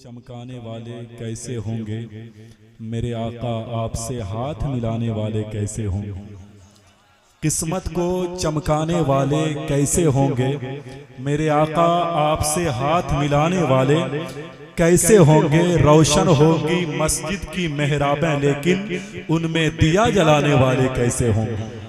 चमकाने वाले कैसे होंगे, मेरे आका आपसे हाथ मिलाने वाले कैसे होंगे। किस्मत को चमकाने वाले कैसे होंगे, मेरे आका आपसे हाथ मिलाने वाले कैसे होंगे। रोशन होगी मस्जिद की मेहराबें, लेकिन उनमें दिया जलाने वाले कैसे होंगे।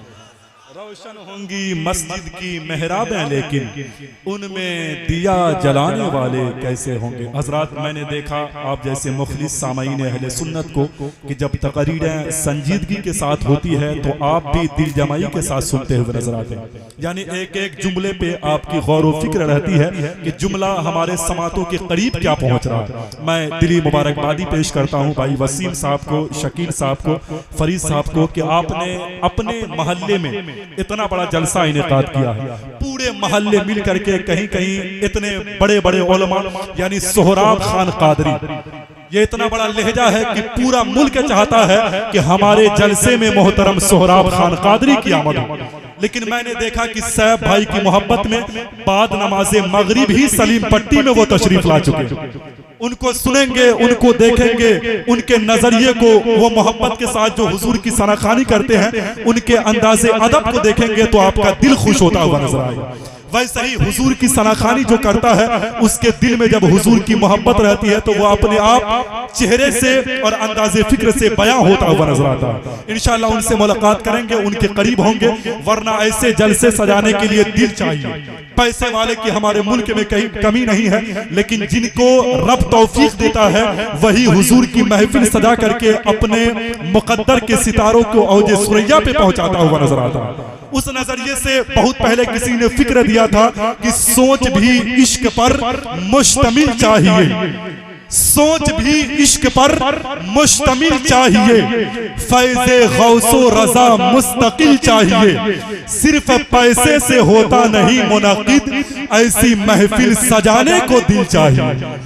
रोशन होंगी मस्जिद की मेहराबें, लेकिन उनमें दिया जलाने वाले कैसे होंगे। हजरात, मैंने देखा आप जैसे मुखलिस सामाईन अहले सुन्नत को कि जब तकरीरें संजीदगी के साथ होती है तो आप भी दिल जमाई के साथ सुनते हुए नजर आते हैं। यानी एक एक जुमले पे आपकी गौर व फिक्र रहती है कि जुमला हमारे समातों के करीब क्या पहुंच रहा है। मैं दिली मुबारकबादी पेश करता हूँ भाई वसीम साहब को, शकील साहब को, फरीद साहब को कि आपने अपने मोहल्ले में इतना बड़ा जलसा इनेकाद किया है। पूरे मोहल्ले मिल करके कहीं कहीं इतने बड़े बड़े उलमा यानी सोहराब खान कादरी, ये इतना बड़ा लहजा है कि पूरा मुल्क चाहता है कि हमारे जलसे में मोहतरम सोहराब खान कादरी की आमद हो। लेकिन मैंने देखा कि सैफ भाई की मोहब्बत में बाद नमाज़े मगरिब ही सलीम पट्टी में वो तशरीफ ला चुके। उनको सुनेंगे, उनको देखेंगे, उनके नजरिए को, वो मोहब्बत के साथ जो हुजूर की सराखानी करते हैं, उनके अंदाजे अदब को देखेंगे तो आपका दिल खुश होता हुआ नजर आएगा। वैसे ही हुजूर की सनाखानी जो करता है, उसके दिल में जब हुजूर की मोहब्बत रहती है तो वो अपने आप चेहरे से और अंदाजे फिक्र से बयां होता हुआ नजर आता है। इंशाअल्लाह उनसे मुलाकात करेंगे, उनके करीब होंगे, वरना ऐसे जलसे सजाने के लिए दिल चाहिए। पैसे वाले की हमारे मुल्क में कहीं कमी नहीं है, लेकिन जिनको रब तौफीक देता है वही हुजूर की महफिल सजा करके अपने मुकद्दर के सितारों को औजे सुरैया पे पहुंचाता हुआ नजर आता है। उस नजरिए से बहुत पहले किसी ने फिक्र दिया था कि सोच भी इश्क पर मुश्तमिल चाहिए, सोच भी इश्क पर मुश्तमिल चाहिए, फैज़े गौसो रजा मुस्तकिल चाहिए। सिर्फ पैसे से होता नहीं मुनाकिद, ऐसी महफिल सजाने को दिल चाहिए।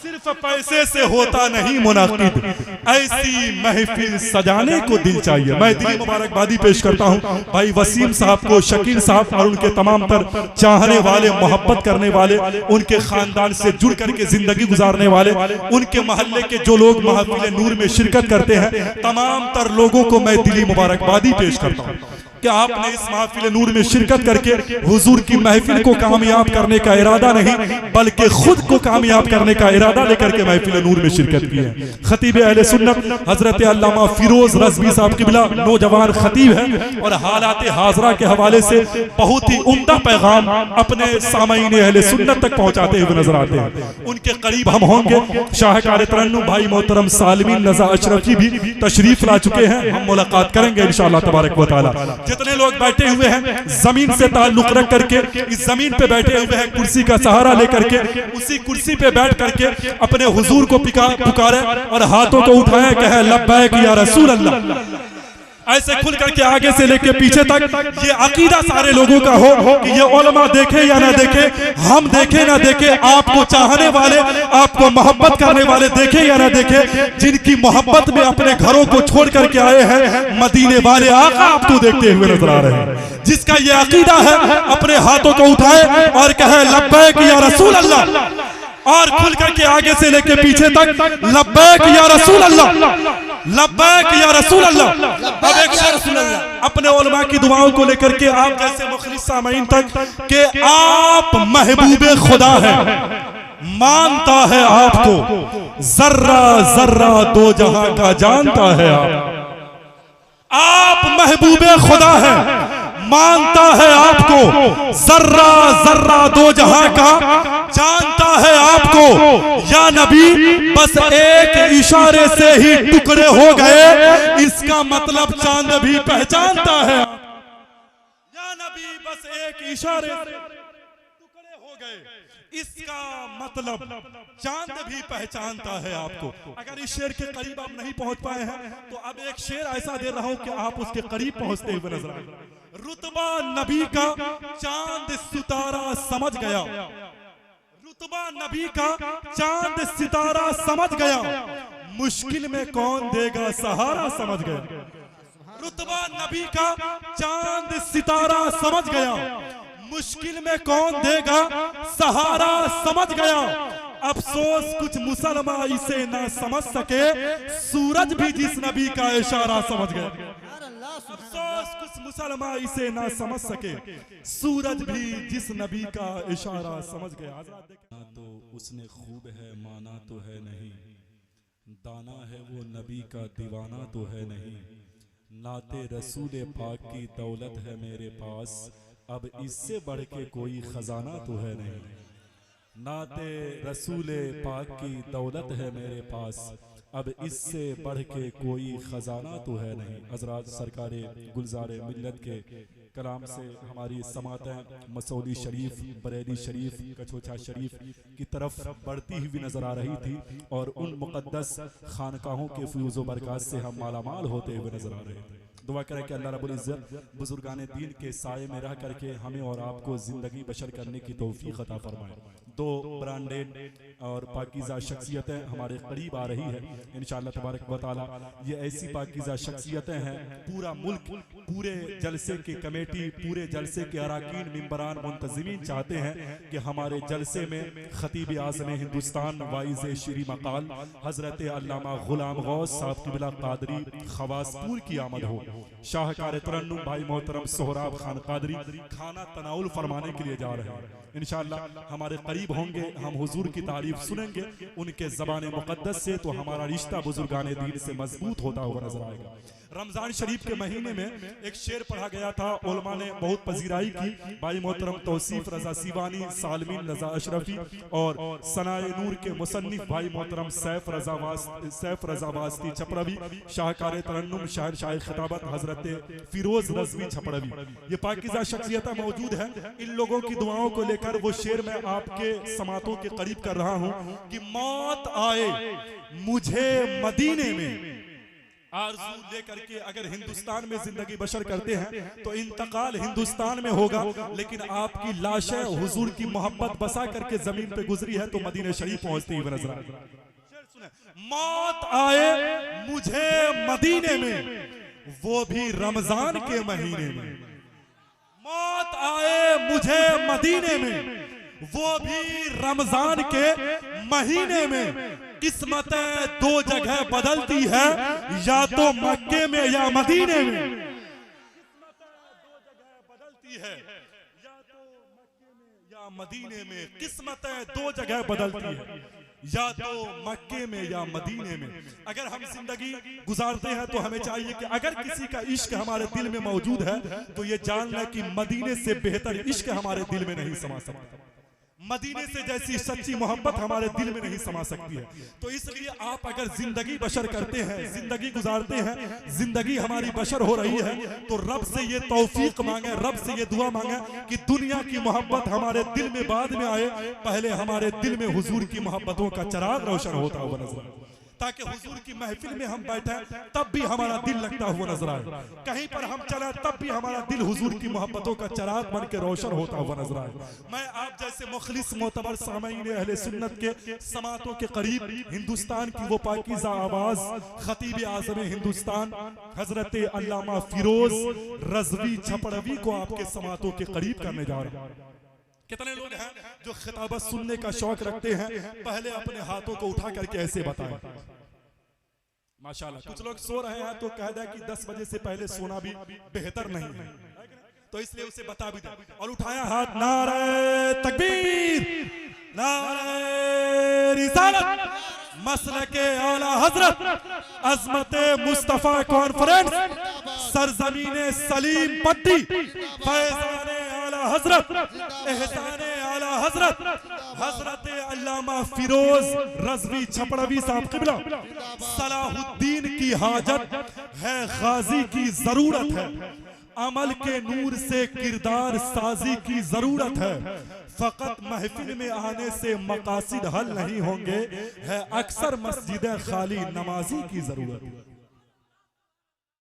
सिर्फ पैसे से होता नहीं मुनाकिद, ऐसी महफिल सजाने को दिल चाहिए। मैं दिली मुबारकबादी पेश करता हूँ भाई वसीम साहब को, शकील साहब और उनके तमाम तर चाहने वाले, मोहब्बत करने वाले, उनके खानदान से जुड़ करके जिंदगी गुजारने वाले, उनके मोहल्ले के जो लोग महफिल नूर में शिरकत करते हैं, तमाम तर लोगों को मैं दिली मुबारकबादी पेश करता हूँ कि आपने इस महफिल नूर में शिरकत करके हुजूर की महफिल को कामयाब करने का इरादा नहीं बल्कि खुद को कामयाब करने का इरादा लेकर के महफिल नूर में शिरकत की है। खतीब अहले सुन्नत हजरत अल्लामा फिरोज रज़वी साहब किबला नौजवान खतीब है और हालात हाजरा के हवाले से बहुत ही उम्दा पैगाम अपने सामाईन अहले सुन्नत तक पहुंचाते हुए नजर आते हैं। उनके करीब हम होंगे। शाहकार तरन्नुम भाई मोहतरम सालिमीन रजा अशरफी भी तशरीफ ला चुके हैं, हम मुलाकात करेंगे इंशाअल्लाह तबारक व तआला। जितने लोग बैठे हुए हैं जमीन से ताल्लुक रख करके, इस जमीन पे बैठे हुए हैं, कुर्सी का सहारा लेकर के उसी कुर्सी पे बैठ करके अपने हुजूर को पुकारे और हाथों को उठाए, कहे लब्बैक या रसूल अल्लाह। ऐसे खुल करके आगे से लेके पीछे तक ये अकीदा सारे लोगों का हो कि ये उलमा देखे या ना देखे, हम देखे ना देखे, आपको चाहने वाले, आपको मोहब्बत करने वाले देखे या ना देखे, जिनकी मोहब्बत में अपने घरों को छोड़ करके आए हैं मदीने वाले आका आपको देखते हुए नजर आ रहे हैं। जिसका ये अकीदा है अपने हाथों को उठाए और कहे लब्बैक या रसूल अल्लाह, और खुल करके आगे से लेके पीछे तक लब्बैक या रसूल अल्लाह, लब्बैक या रसूल अल्लाह। अब एक शेर अपने उलमा की दुआओं को लेकर के आप जैसे मुखलिस सामाईन तक कि आप महबूबे खुदा है, मानता है आपको जर्रा जर्रा दो जहां का जानता है आप महबूबे खुदा है, मानता है आपको जर्रा जर्रा दो जहां का जानता है आपको। या नबी बस एक इशारे से ही टुकड़े हो गए, इसका मतलब चांद भी पहचानता है। या नबी बस एक इशारे से टुकड़े हो गए, इसका मतलब चांद भी पहचानता है आपको। अगर इस शेर के करीब आप नहीं पहुंच पाए हैं तो अब एक शेर ऐसा दे रहा हूं कि आप उसके करीब पहुंचते हुए नजर आए। रुतबा नबी का चांद सितारा समझ गया, रुतबा नबी का चांद सितारा समझ गया, मुश्किल में कौन देगा सहारा समझ गया। रुतबा नबी का चांद सितारा समझ गया, मुश्किल में कौन देगा सहारा समझ गया। अफसोस कुछ मुसलमान इसे ना समझ सके, सूरज भी जिस नबी का इशारा समझ गए। अफसोस कुछ मुसलमान इसे ना समझ सके, सूरज भी जिस नबी का इशारा समझ गया। ना तो उसने खूब है माना तो है नहीं, दाना है वो नबी का दीवाना तो है नहीं, नाते रसूल पाक की दौलत है मेरे पास, अब इससे बढ़ के कोई खजाना तो है नहीं। नाते रसूल पाक की दौलत है मेरे पास, अब इससे बढ़ के कोई खजाना तो है नहीं। हजरात सरकारे गुलजारे मिल्लत के कलाम से हमारी समातें मसौली शरीफ, बरेली शरीफ, कछोछा शरीफ की तरफ बढ़ती हुई नजर आ रही थी और उन मुक़द्दस खानकाहों के फ्यूज़ व बरक़ात से हम मालामाल होते हुए नजर आ रहे थे। दुआ करें कि अल्लाह रब्बुल इज़्ज़त बुजुर्गाने दीन के साये में रह करके हमें और आपको ज़िंदगी बशर करने की तौफीक अता फरमाए। दो ब्रांडेड और पाकीज़ा शख्सियतें हमारे करीब आ रही है इंशाअल्लाह तबारक व तआला। ये ऐसी पाकीज़ा शख्सियतें हैं, पूरा मुल्क, पूरे जलसे की कमेटी, पूरे जलसे के अराकीन, मिंबरान, मुंतज़िमीन चाहते हैं कि हमारे जलसे में खतीब आज़म हिंदुस्तान वाइज़ शीरी मकाल हज़रत अल्लामा ग़ुलाम गौस साहब क़िबला क़ादरी ख़वासपुर की आमद हो। शाहकार तरन्नुम भाई मोहतरम सोहराब खान क़ादरी खाना तनाउल फरमाने के लिए जा रहे हैं। इंशाअल्लाह हमारे करीब होंगे, हम हुजूर की तारीफ सुनेंगे उनके ज़बान मुक़द्दस से, तो हमारा रिश्ता बुजुर्गाने दीन से मजबूत होता हुआ नजर आएगा। रमजान शरीफ के महीने में एक शेर पढ़ा गया था, उलमा ने बहुत पजीराई की। भाई मोहतरम तौसीफ रजा सीवानी, सालमीन रजा अशरफी और सनाए नूर के मुसन्निफ भाई मोहतरम सैफ रजा वास्ती छपड़वी, शाहकार तरन्नुम, शायर शायर खिताबत हजरत फिरोज रजवी छपड़वी, ये पाकीज़ा शख्सियत मौजूद है। इन लोगों की दुआओं को लेकर वो शेर मैं आपके समातों के करीब कर रहा हूँ कि मौत आए मुझे मदीने में, आरज़ू लेकर के अगर हिंदुस्तान में जिंदगी बशर करते हैं तो इंतकाल हिंदुस्तान में होगा, लेकिन आपकी लाशें हुजूर की मोहब्बत बसा करके जमीन पे गुजरी है तो मदीने शरीफ पहुंचती हुई नजर आएगी। मौत आए मुझे मदीने में, वो भी रमजान के महीने में। मौत आए मुझे मदीने में, वो भी रमजान के महीने में। किस्मतें दो जगह बदलती है, या तो मक्के में या मदीने में। किस्मतें दो जगह बदलती है, या तो मक्के में या मदीने में। किस्मतें दो जगह बदलती है, या तो मक्के में या मदीने में। अगर हम जिंदगी गुजारते हैं तो हमें चाहिए कि अगर किसी का इश्क हमारे दिल में मौजूद है तो ये जान लें कि मदीने से बेहतर इश्क हमारे दिल में नहीं समा सकता, मदीने से जैसी सच्ची मोहब्बत हमारे दिल में नहीं समा सकती है। तो इसलिए आप अगर जिंदगी बशर करते हैं, जिंदगी गुजारते हैं, जिंदगी हमारी बशर हो रही है, तो रब से ये तौफीक मांगे, रब से ये दुआ मांगे कि दुनिया की मोहब्बत हमारे दिल में बाद में आए, पहले हमारे दिल में हुजूर की मोहब्बतों का चिराग रोशन होता हुआ नजर आए, ताकि हुजूर की महफिल में हम बैठे तब भी हमारा दिल लगता हुआ नजर आए, कहीं पर हम चला तब भी हमारा दिल हुजूर की मोहब्बतों का चिराग बन के रोशन होता हुआ नजर आए। मैं आप जैसे मुखलिस मोतबर सामईन अहले सुन्नत के समातों के करीब हिंदुस्तान की वो पाकीज़ा आवाज खतीब आज़म हिंदुस्तान हजरत अल्लामा फिरोज रजवी छपड़वी को आपके समातों के करीब करने जा रहा हूं। कितने लोग हैं जो खिताबत सुनने का शौक रखते हैं, पहले अपने हाथों को उठा करके ऐसे बताएं। माशाल्लाह, कुछ लोग सो रहे हैं तो कह दे कि 10 बजे से पहले सोना भी बेहतर नहीं है, तो इसलिए उसे बता भी दे। और उठाया हाथ, नारे तकबीर, नारे रिसालत, मसलके आला हजरत, अज़मते मुस्तफा कॉन्फ्रेंस, सरजमीने सलीम पट्टी, फैज़ाने आला हजरत, एहसाने आला हजरत, हजरत अल्लामा फिरोज रजवी छपड़वी साहब क़िबला। सलाहुद्दीन की हाजत है, गाजी की जरूरत है, अमल के नूर से किरदार साजी की जरूरत है, फकत महफिल में आने से मकासिद हल नहीं होंगे, है अक्सर मस्जिद खाली नमाजी की जरूरत है।